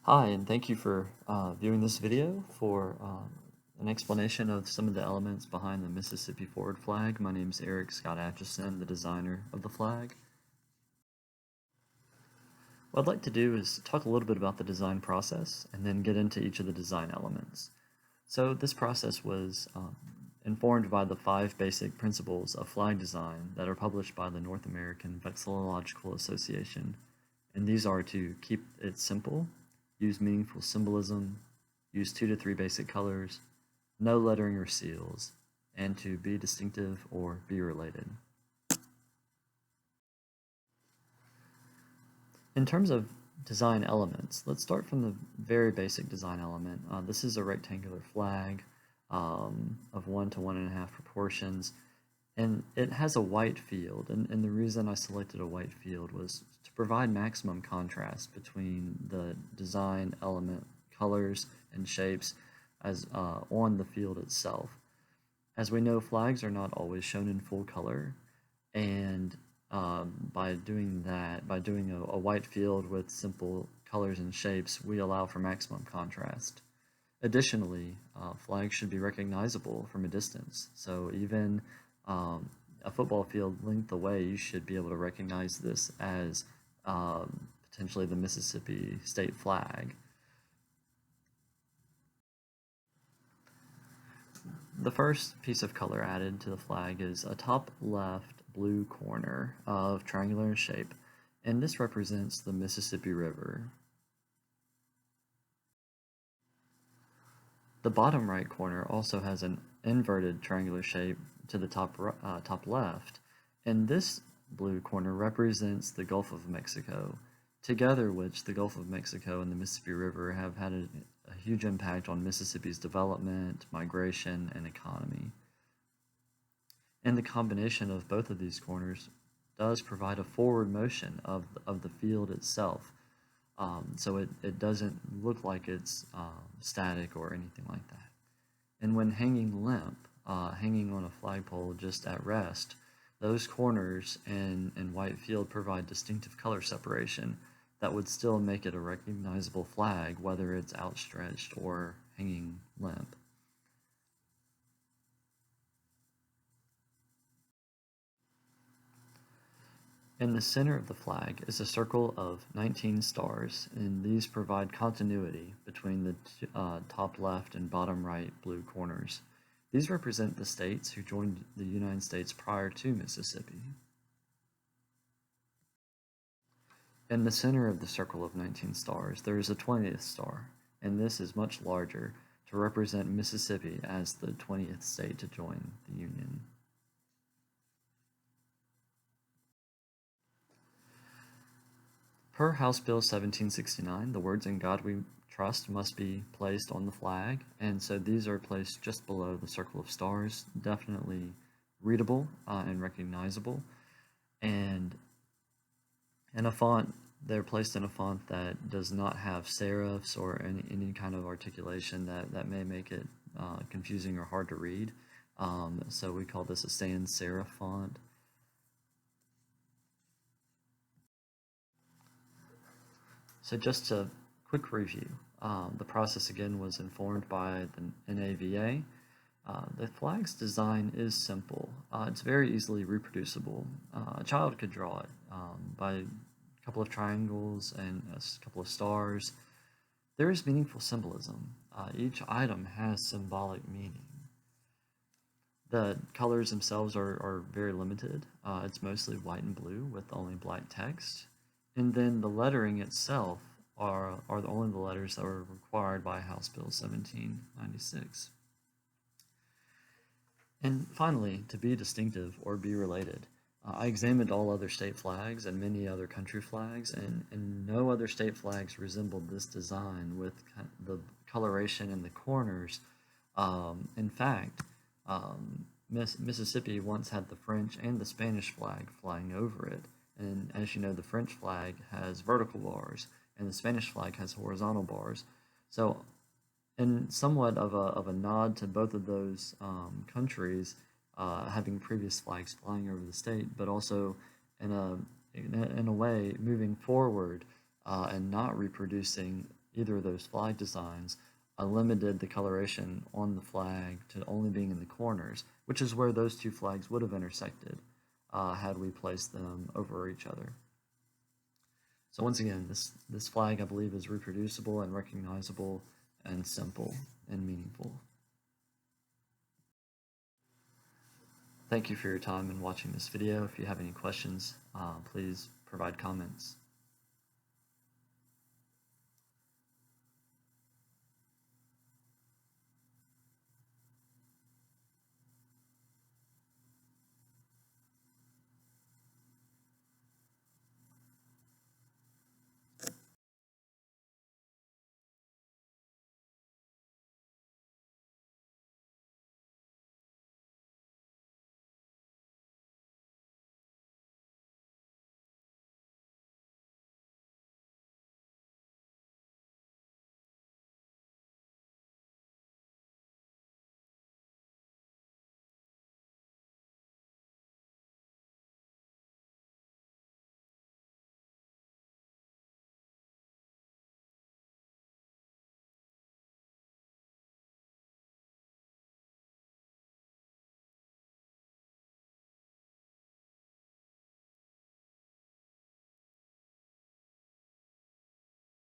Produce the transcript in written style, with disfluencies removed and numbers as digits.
Hi, and thank you for viewing this video for an explanation of some of the elements behind the Mississippi Forward flag. My name is Eric Scott Atchison, the designer of the flag. What I'd like to do is talk a little bit about the design process and then get into each of the design elements. So this process was informed by the 5 basic principles of flag design that are published by the North American Vexillological Association. And these are to keep it simple, use meaningful symbolism, use 2 to 3 basic colors, no lettering or seals, and to be distinctive or be related. In terms of design elements, let's start from the very basic design element. This is a rectangular flag of 1 to 1.5 proportions, and it has a white field, and the reason I selected a white field was to provide maximum contrast between the design element colors and shapes as on the field itself. As we know, flags are not always shown in full color, and by doing that, by doing a white field with simple colors and shapes, we allow for maximum contrast. Additionally, flags should be recognizable from a distance, so even a football field length away, you should be able to recognize this as potentially the Mississippi state flag. The first piece of color added to the flag is a top left blue corner of triangular in shape, and this represents the Mississippi River. The bottom right corner also has an inverted triangular shape to the top left, and this blue corner represents the Gulf of Mexico, together which the Gulf of Mexico and the Mississippi River have had a huge impact on Mississippi's development, migration, and economy. And the combination of both of these corners does provide a forward motion of the field itself. So it doesn't look like it's static or anything like that. And when hanging limp, hanging on a flagpole just at rest, those corners and white field provide distinctive color separation that would still make it a recognizable flag, whether it's outstretched or hanging limp. In the center of the flag is a circle of 19 stars, and these provide continuity between the top left and bottom right blue corners. These represent the states who joined the United States prior to Mississippi. In the center of the circle of 19 stars, there is a 20th star, and this is much larger to represent Mississippi as the 20th state to join the Union. Per House Bill 1769, the words "In God We Trust" must be placed on the flag, and so these are placed just below the circle of stars, definitely readable and recognizable, and in a font, they're placed in a font that does not have serifs or any kind of articulation that may make it confusing or hard to read. So we call this a sans serif font. So just a quick review. The process again was informed by the NAVA. The flag's design is simple. It's very easily reproducible. A child could draw it by a couple of triangles and a couple of stars. There is meaningful symbolism. Each item has symbolic meaning. The colors themselves are very limited. It's mostly white and blue with only black text. And then the lettering itself are only the letters that were required by House Bill 1796. And finally, to be distinctive or be related, I examined all other state flags and many other country flags, and no other state flags resembled this design with the coloration in the corners. In fact, Mississippi once had the French and the Spanish flag flying over it. And as you know, the French flag has vertical bars, and the Spanish flag has horizontal bars. So, in somewhat of a nod to both of those countries having previous flags flying over the state, but also in a way moving forward and not reproducing either of those flag designs, I limited the coloration on the flag to only being in the corners, which is where those two flags would have intersected had we placed them over each other. So once again, this flag, I believe, is reproducible and recognizable and simple and meaningful. Thank you for your time in watching this video. If you have any questions, please provide comments.